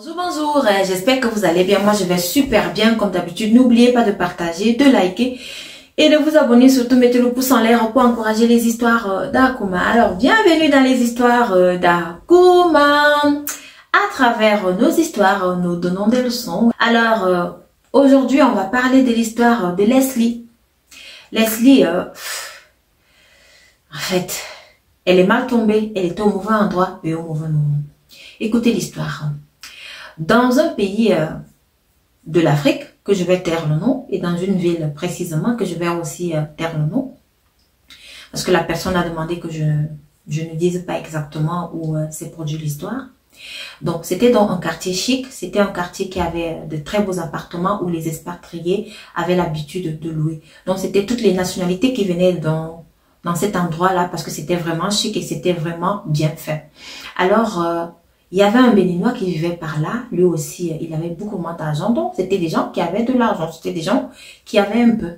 Bonjour, bonjour, j'espère que vous allez bien. Moi, je vais super bien comme d'habitude. N'oubliez pas de partager, de liker et de vous abonner. Surtout, mettez le pouce en l'air pour encourager les histoires d'Akuma. Alors, bienvenue dans les histoires d'Akuma. À travers nos histoires, nous donnons des leçons. Alors, aujourd'hui, on va parler de l'histoire de Leslie. Leslie, en fait, elle est mal tombée. Elle était au mauvais endroit et au mauvais moment. Écoutez l'histoire. Dans un pays de l'Afrique, que je vais taire le nom, et dans une ville précisément, que je vais aussi taire le nom, parce que la personne a demandé que je ne dise pas exactement où s'est produit l'histoire. Donc, c'était dans un quartier chic, c'était un quartier qui avait de très beaux appartements où les expatriés avaient l'habitude de louer. Donc, c'était toutes les nationalités qui venaient dans cet endroit-là, parce que c'était vraiment chic et c'était vraiment bien fait. Alors, il y avait un Béninois qui vivait par là. Lui aussi, il avait beaucoup moins d'argent. Donc, c'était des gens qui avaient de l'argent. C'était des gens qui avaient un peu.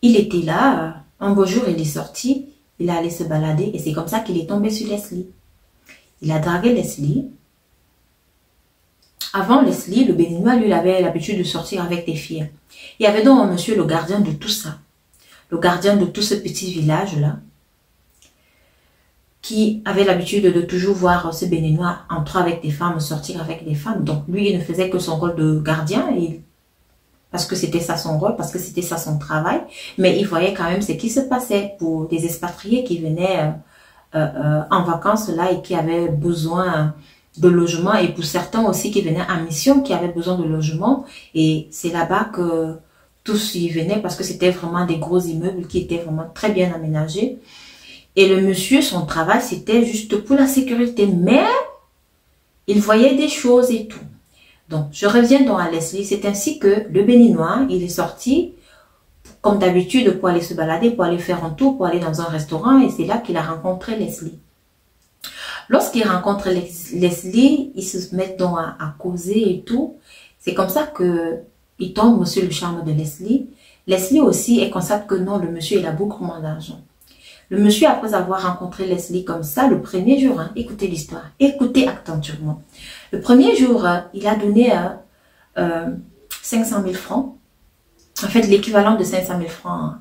Il était là. Un beau jour, il est sorti. Il est allé se balader. Et c'est comme ça qu'il est tombé sur Leslie. Il a dragué Leslie. Avant Leslie, le Béninois, lui, il avait l'habitude de sortir avec des filles. Il y avait donc un monsieur, le gardien de tout ça. Le gardien de tout ce petit village-là, qui avait l'habitude de toujours voir ce Béninois entrer avec des femmes, sortir avec des femmes. Donc, lui, il ne faisait que son rôle de gardien, parce que c'était ça son rôle, parce que c'était ça son travail. Mais il voyait quand même ce qui se passait pour des expatriés qui venaient en vacances là et qui avaient besoin de logement. Et pour certains aussi qui venaient en mission, qui avaient besoin de logement. Et c'est là-bas que tous y venaient parce que c'était vraiment des gros immeubles qui étaient vraiment très bien aménagés. Et le monsieur, son travail, c'était juste pour la sécurité. Mais il voyait des choses et tout. Donc, je reviens donc à Leslie. C'est ainsi que le Béninois, il est sorti, comme d'habitude, pour aller se balader, pour aller faire un tour, pour aller dans un restaurant. Et c'est là qu'il a rencontré Leslie. Lorsqu'il rencontre Leslie, ils se mettent donc à causer et tout. C'est comme ça qu'il tombe sur le charme de Leslie. Leslie aussi, elle constate que non, le monsieur, il a beaucoup moins d'argent. Le monsieur, après avoir rencontré Leslie comme ça, le premier jour, écoutez l'histoire, écoutez attentivement. Le premier jour, il a donné 500 000 francs, en fait l'équivalent de 500 000 francs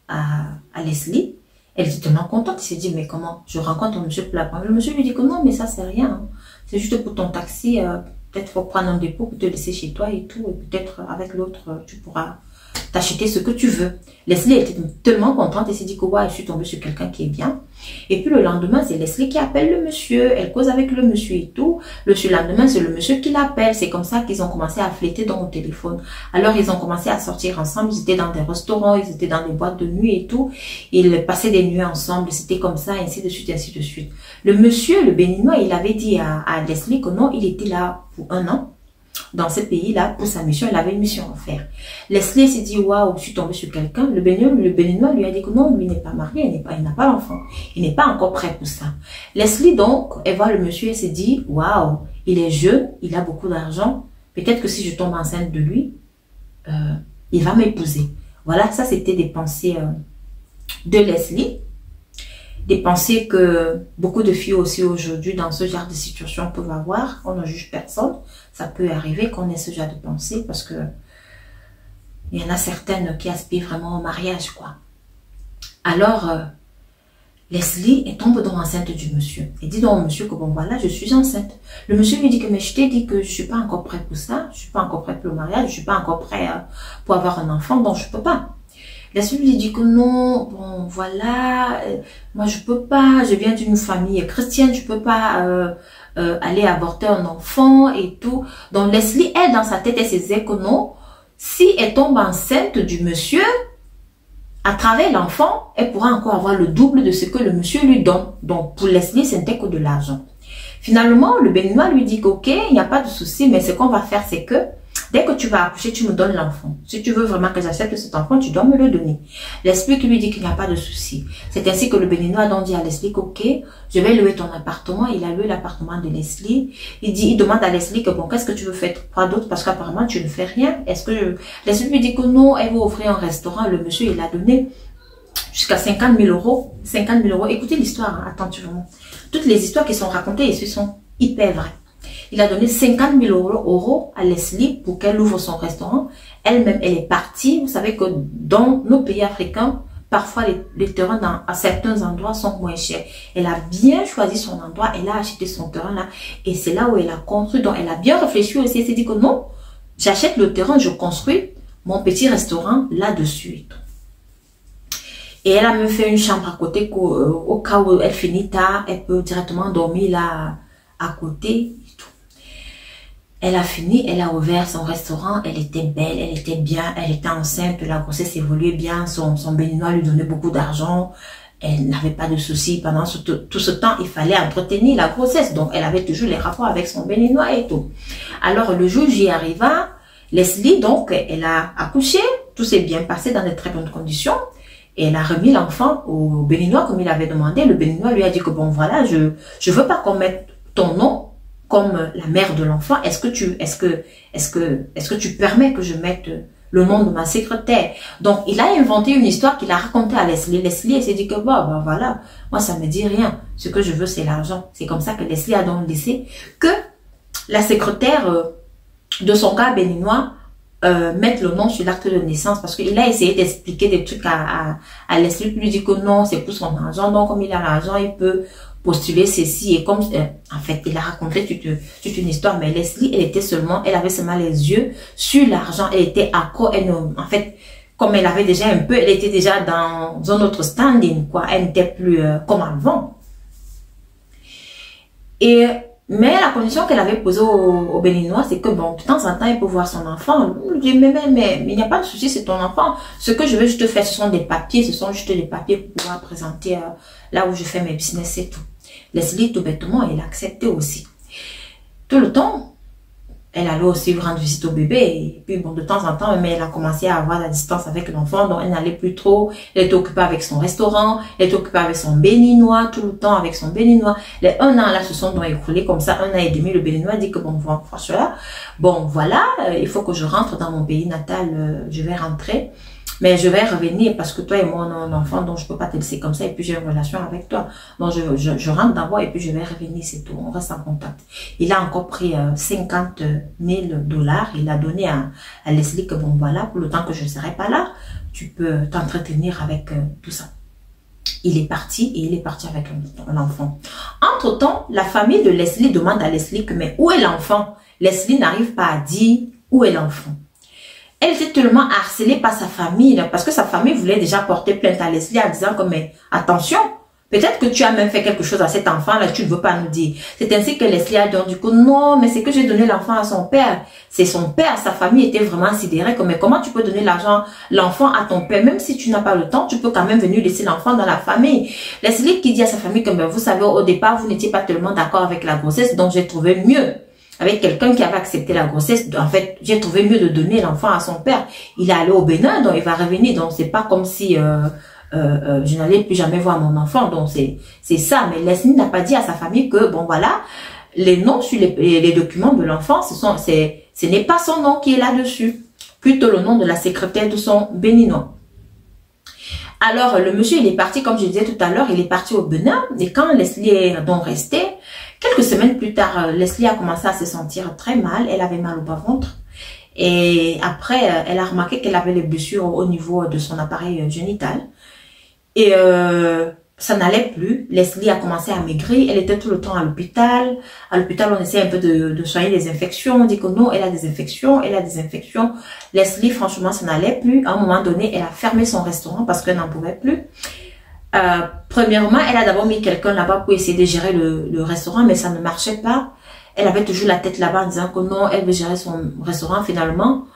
à Leslie. Elle était tellement contente, il s'est dit, mais comment, je rencontre un monsieur pour la première. Le monsieur lui dit que non, mais ça c'est rien, c'est juste pour ton taxi, peut-être faut prendre un dépôt pour te laisser chez toi et tout, et peut-être avec l'autre, tu pourras t'acheter ce que tu veux. Leslie était tellement contente et s'est dit que ouais, je suis tombée sur quelqu'un qui est bien. Et puis le lendemain, c'est Leslie qui appelle le monsieur. Elle cause avec le monsieur et tout. Le surlendemain, c'est le monsieur qui l'appelle. C'est comme ça qu'ils ont commencé à flirter dans le téléphone. Alors, ils ont commencé à sortir ensemble. Ils étaient dans des restaurants, ils étaient dans des boîtes de nuit et tout. Ils passaient des nuits ensemble. C'était comme ça, ainsi de suite, ainsi de suite. Le monsieur, le Béninois, il avait dit à Leslie que non, il était là pour 1 an. Dans ce pays-là, pour sa mission, il avait une mission à faire. Leslie s'est dit, waouh, je suis tombée sur quelqu'un. Le Béninois lui a dit que non, lui n'est pas marié, il n'a pas d'enfant. Il n'est pas encore prêt pour ça. Leslie, donc, elle voit le monsieur et s'est dit, waouh, il est jeune, il a beaucoup d'argent. Peut-être que si je tombe enceinte de lui, il va m'épouser. Voilà, ça c'était des pensées de Leslie. Des pensées que beaucoup de filles aussi aujourd'hui dans ce genre de situation peuvent avoir. On ne juge personne. Ça peut arriver qu'on ait ce genre de pensée parce que il y en a certaines qui aspirent vraiment au mariage, quoi. Alors, Leslie, elle tombe donc enceinte du monsieur. Elle dit donc au monsieur que bon voilà, je suis enceinte. Le monsieur lui dit que mais je t'ai dit que je suis pas encore prêt pour ça. Je suis pas encore prêt pour le mariage. Je suis pas encore prêt pour avoir un enfant, donc je peux pas. Leslie lui dit que non, bon voilà, moi je peux pas, je viens d'une famille chrétienne, je peux pas aller avorter un enfant et tout. Donc Leslie, elle dans sa tête, elle se disait que non, si elle tombe enceinte du monsieur, à travers l'enfant, elle pourra encore avoir le double de ce que le monsieur lui donne. Donc pour Leslie, ce n'était que de l'argent. Finalement, le Béninois lui dit qu'ok, il n'y a pas de souci, mais ce qu'on va faire, c'est que dès que tu vas accoucher, tu me donnes l'enfant. Si tu veux vraiment que j'accepte cet enfant, tu dois me le donner. Leslie qui lui dit qu'il n'y a pas de souci. C'est ainsi que le Béninois donc dit à Leslie qu'ok, je vais louer ton appartement. Il a loué l'appartement de Leslie. Il demande à Leslie que bon, qu'est-ce que tu veux faire quoi d'autre parce qu'apparemment tu ne fais rien. Leslie lui dit que non, elle veut offrir un restaurant. Le monsieur, il a donné jusqu'à 50 000 euros. 50 000 euros. Écoutez l'histoire, attentivement. Toutes les histoires qui sont racontées ici sont hyper vraies. Il a donné 50 000 euros à Leslie pour qu'elle ouvre son restaurant. Elle-même, elle est partie. Vous savez que dans nos pays africains, parfois les terrains à certains endroits sont moins chers. Elle a bien choisi son endroit. Elle a acheté son terrain là. Et c'est là où elle a construit. Donc, elle a bien réfléchi aussi. Elle s'est dit que non, j'achète le terrain, je construis mon petit restaurant là-dessus et tout. Et elle a même fait une chambre à côté au cas où elle finit tard, elle peut directement dormir là à côté et tout. Elle a fini, elle a ouvert son restaurant, elle était belle, elle était bien, elle était enceinte, la grossesse évoluait bien, son béninois lui donnait beaucoup d'argent, elle n'avait pas de soucis. Pendant tout ce temps, il fallait entretenir la grossesse, donc elle avait toujours les rapports avec son béninois et tout. Alors le jour J arriva, Leslie, donc, elle a accouché, tout s'est bien passé dans de très bonnes conditions. Et elle a remis l'enfant au béninois comme il avait demandé. Le béninois lui a dit que bon voilà, je veux pas qu'on mette ton nom comme la mère de l'enfant. Est-ce que tu permets que je mette le nom de ma secrétaire? Donc il a inventé une histoire qu'il a racontée à Leslie. Leslie, elle s'est dit que bon, ben voilà, moi ça me dit rien. Ce que je veux c'est l'argent. C'est comme ça que Leslie a donc laissé que la secrétaire de son gars béninois mettre le nom sur l'acte de naissance, parce qu'il a essayé d'expliquer des trucs à Leslie, lui dit que non, c'est pour son argent, donc comme il a l'argent, il peut postuler ceci, et comme en fait, il a raconté toute une histoire, mais Leslie, elle avait seulement les yeux sur l'argent, elle était accro, en fait, comme elle avait déjà un peu, elle était déjà dans un autre standing, quoi, elle n'était plus comme avant. Mais la condition qu'elle avait posée au Béninois, c'est que bon, de temps en temps, il peut voir son enfant. Il dit, mais il n'y a pas de souci, c'est ton enfant. Ce que je veux juste faire, ce sont des papiers, ce sont juste des papiers pour pouvoir présenter là où je fais mes business et tout. Leslie, tout bêtement, elle a accepté aussi. Tout le temps, elle allait aussi rendre visite au bébé. Et puis bon, de temps en temps, mais elle a commencé à avoir la distance avec l'enfant, donc elle n'allait plus trop. Elle était occupée avec son restaurant, elle était occupée avec son béninois, tout le temps avec son béninois. Les 1 an là se sont donc écoulés comme ça, 1 an et demi. Le béninois dit que bon, franchement, bon voilà, il faut que je rentre dans mon pays natal, je vais rentrer. Mais je vais revenir parce que toi et moi, on a un enfant, donc je peux pas te laisser comme ça. Et puis, j'ai une relation avec toi. Donc, je rentre d'abord et puis je vais revenir, c'est tout. On reste en contact. Il a encore pris 50 000 $. Il a donné à Leslie que bon, voilà, pour le temps que je ne serai pas là, tu peux t'entretenir avec tout ça. Il est parti et il est parti avec l'enfant. Entre-temps, la famille de Leslie demande à Leslie que, mais où est l'enfant? Leslie n'arrive pas à dire où est l'enfant. Elle était tellement harcelée par sa famille, là, parce que sa famille voulait déjà porter plainte à Leslie en disant que, mais attention, peut-être que tu as même fait quelque chose à cet enfant, là, tu ne veux pas nous dire. C'est ainsi que Leslie a dit, du coup, non, mais c'est que j'ai donné l'enfant à son père. C'est son père, sa famille était vraiment sidérée, comme, mais comment tu peux donner l'enfant à ton père, même si tu n'as pas le temps, tu peux quand même venir laisser l'enfant dans la famille. Leslie qui dit à sa famille que, ben, vous savez, au départ, vous n'étiez pas tellement d'accord avec la grossesse, donc j'ai trouvé mieux. Avec quelqu'un qui avait accepté la grossesse, en fait, j'ai trouvé mieux de donner l'enfant à son père. Il est allé au Bénin, donc il va revenir. Donc, c'est pas comme si je n'allais plus jamais voir mon enfant. Donc, c'est ça. Mais Leslie n'a pas dit à sa famille que, bon, voilà, les noms sur les documents de l'enfant, ce n'est pas son nom qui est là-dessus. Plutôt le nom de la secrétaire de son béninois. Alors, le monsieur, il est parti, comme je disais tout à l'heure, il est parti au Bénin. Et quand Leslie est donc restée, quelques semaines plus tard, Leslie a commencé à se sentir très mal. Elle avait mal au bas-ventre. Et après, elle a remarqué qu'elle avait des blessures au niveau de son appareil génital. Et ça n'allait plus. Leslie a commencé à maigrir. Elle était tout le temps à l'hôpital. À l'hôpital, on essaie un peu de soigner les infections. On dit que non, elle a des infections. Elle a des infections. Leslie, franchement, ça n'allait plus. À un moment donné, elle a fermé son restaurant parce qu'elle n'en pouvait plus. Premièrement, elle a d'abord mis quelqu'un là-bas pour essayer de gérer le restaurant, mais ça ne marchait pas. Elle avait toujours la tête là-bas en disant que non, elle veut gérer son restaurant. Finalement,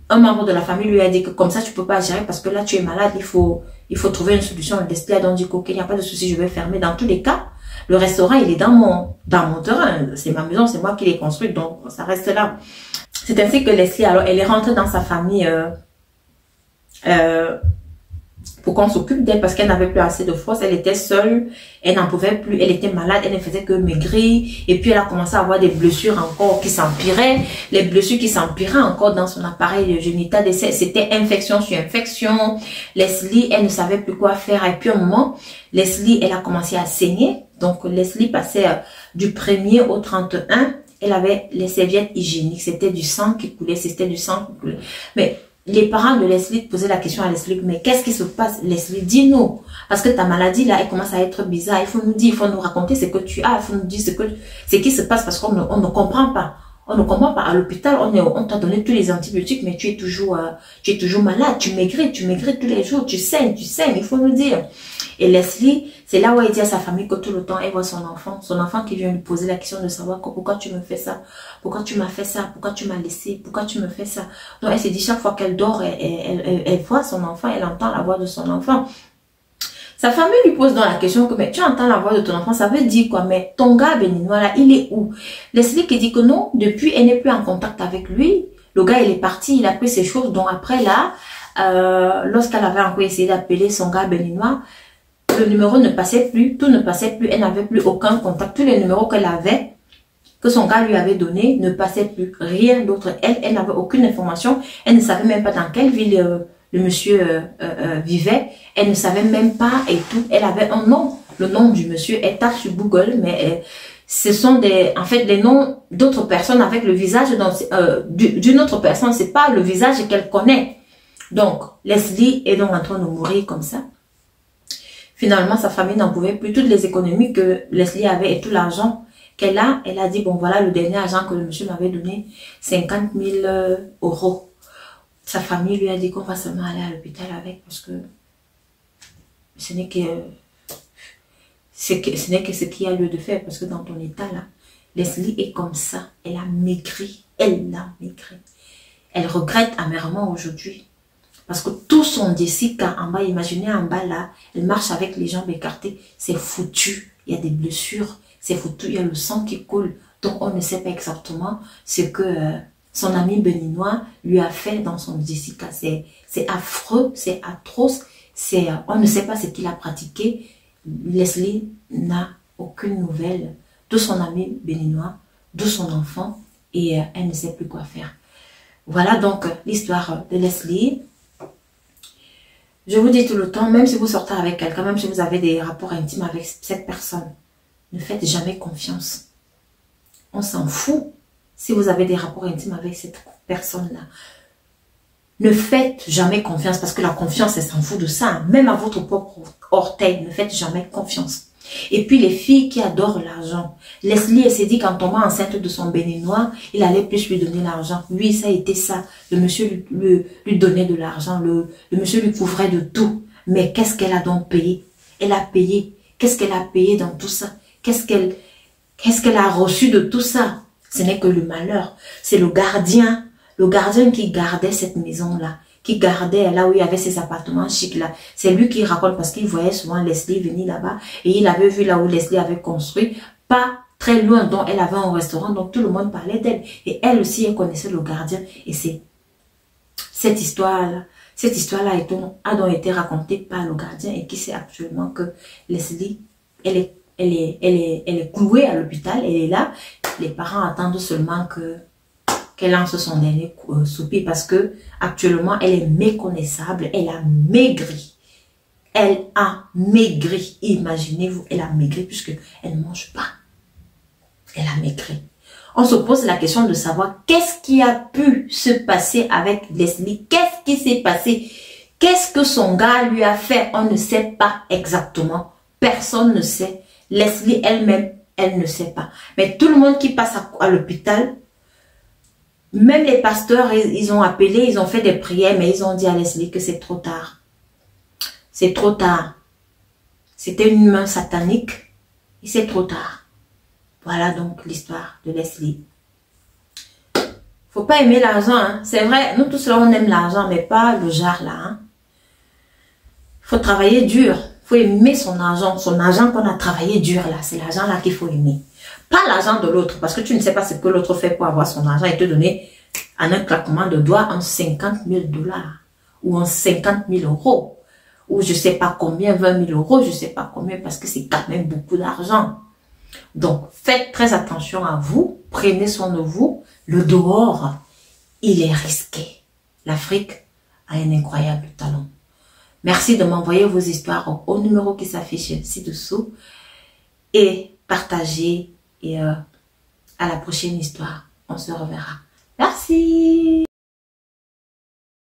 un membre de la famille lui a dit que comme ça, tu peux pas gérer parce que là, tu es malade, il faut trouver une solution. Leslie a donc dit qu'il n'y a pas de souci, je vais fermer. Dans tous les cas, le restaurant, il est dans mon terrain. C'est ma maison, c'est moi qui l'ai construit, donc ça reste là. C'est ainsi que Leslie, alors, elle est rentrée dans sa famille pour qu'on s'occupe d'elle parce qu'elle n'avait plus assez de force, elle était seule, elle n'en pouvait plus, elle était malade, elle ne faisait que maigrir et puis elle a commencé à avoir des blessures encore qui s'empiraient, les blessures qui s'empiraient encore dans son appareil génital, c'était infection sur infection. Leslie, elle ne savait plus quoi faire et puis à un moment, Leslie, elle a commencé à saigner, donc Leslie passait du 1er au 31 elle avait les serviettes hygiéniques. C'était du sang qui coulait, c'était du sang qui coulait. Mais les parents de Leslie posaient la question à Leslie, mais qu'est-ce qui se passe? Leslie, dis-nous. Parce que ta maladie, là, elle commence à être bizarre. Il faut nous dire, il faut nous raconter ce que tu as. Il faut nous dire ce qui se passe parce qu'on ne comprend pas. On ne comprend pas. À l'hôpital, on t'a donné tous les antibiotiques, mais tu es toujours malade. Tu maigris tous les jours. Tu saignes. Il faut nous dire. Et Leslie, c'est là où elle dit à sa famille que tout le temps, elle voit son enfant qui vient lui poser la question de savoir pourquoi tu me fais ça, pourquoi tu m'as fait ça, pourquoi tu m'as laissé, pourquoi tu me fais ça. Donc elle se dit chaque fois qu'elle dort, elle voit son enfant, elle entend la voix de son enfant. Sa famille lui pose donc la question que, mais tu entends la voix de ton enfant, ça veut dire quoi? Mais ton gars béninois là, il est où? Leslie qui dit que non, depuis, elle n'est plus en contact avec lui. Le gars, il est parti, il a pris ses choses. Donc après là, lorsqu'elle avait encore essayé d'appeler son gars béninois, le numéro ne passait plus, tout ne passait plus, elle n'avait plus aucun contact. Tous les numéros qu'elle avait, que son gars lui avait donné, ne passaient plus. Rien d'autre. Elle n'avait aucune information. Elle ne savait même pas dans quelle ville le monsieur vivait. Elle ne savait même pas et tout. Elle avait un nom, le nom du monsieur. Elle tape sur Google, mais ce sont en fait, les noms d'autres personnes avec le visage d'une autre personne. C'est pas le visage qu'elle connaît. Donc, Leslie est donc en train de mourir comme ça. Finalement, sa famille n'en pouvait plus. Toutes les économies que Leslie avait et tout l'argent qu'elle a, elle a dit, bon voilà, le dernier argent que le monsieur m'avait donné, 50 000 euros. Sa famille lui a dit qu'on va seulement aller à l'hôpital avec parce que ce n'est que ce qu'il y a lieu de faire. Parce que dans ton état là, Leslie est comme ça. Elle a maigri. Elle regrette amèrement aujourd'hui. Parce que tout son Jessica en bas, imaginez en bas là, elle marche avec les jambes écartées, c'est foutu. Il y a des blessures, c'est foutu, il y a le sang qui coule. Donc on ne sait pas exactement ce que son ami béninois lui a fait dans son Jessica. C'est affreux, c'est atroce, on ne sait pas ce qu'il a pratiqué. Leslie n'a aucune nouvelle de son ami béninois, de son enfant, et elle ne sait plus quoi faire. Voilà donc l'histoire de Leslie. Je vous dis tout le temps, même si vous sortez avec quelqu'un, même si vous avez des rapports intimes avec cette personne, ne faites jamais confiance. On s'en fout si vous avez des rapports intimes avec cette personne-là. Ne faites jamais confiance parce que la confiance, elle s'en fout de ça. Même à votre propre orteil, ne faites jamais confiance. Et puis les filles qui adorent l'argent. Leslie, elle s'est dit qu'en tombant enceinte de son béninois, il allait plus lui donner l'argent. Oui, ça a été ça. Le monsieur lui donnait de l'argent. Le monsieur lui couvrait de tout. Mais qu'est-ce qu'elle a donc payé? Elle a payé. Qu'est-ce qu'elle a payé dans tout ça? Qu'est-ce qu'elle a reçu de tout ça? Ce n'est que le malheur. C'est le gardien qui gardait cette maison-là, qui gardait là où il y avait ses appartements chics là. C'est lui qui raconte parce qu'il voyait souvent Leslie venir là-bas et il avait vu là où Leslie avait construit, pas très loin, dont elle avait un restaurant, donc tout le monde parlait d'elle. Et elle aussi, elle connaissait le gardien. Et c'est cette histoire-là a donc été racontée par le gardien et qui sait actuellement que Leslie, elle est clouée à l'hôpital, elle est là. Les parents attendent seulement qu'elle lance son dernier soupir parce que actuellement elle est méconnaissable, elle a maigri. Elle a maigri. Imaginez-vous, elle a maigri puisque elle ne mange pas. Elle a maigri. On se pose la question de savoir qu'est-ce qui a pu se passer avec Leslie. Qu'est-ce qui s'est passé? Qu'est-ce que son gars lui a fait? On ne sait pas exactement. Personne ne sait. Leslie elle-même, elle ne sait pas. Mais tout le monde qui passe à l'hôpital, même les pasteurs, ils ont appelé, ils ont fait des prières, mais ils ont dit à Leslie que c'est trop tard. C'est trop tard. C'était une main satanique et c'est trop tard. Voilà donc l'histoire de Leslie. Faut pas aimer l'argent, hein. C'est vrai, nous tous là on aime l'argent, mais pas le genre là. Hein. Faut travailler dur. Faut aimer son argent qu'on a travaillé dur là. C'est l'argent là qu'il faut aimer. Pas l'argent de l'autre, parce que tu ne sais pas ce que l'autre fait pour avoir son argent et te donner en un claquement de doigts en 50 000 $ ou en 50 000 euros ou je sais pas combien, 20 000 euros, je sais pas combien, parce que c'est quand même beaucoup d'argent. Donc, faites très attention à vous, prenez soin de vous. Le dehors, il est risqué. L'Afrique a un incroyable talent. Merci de m'envoyer vos histoires au numéro qui s'affiche ci-dessous et partagez et à la prochaine histoire. On se reverra. Merci.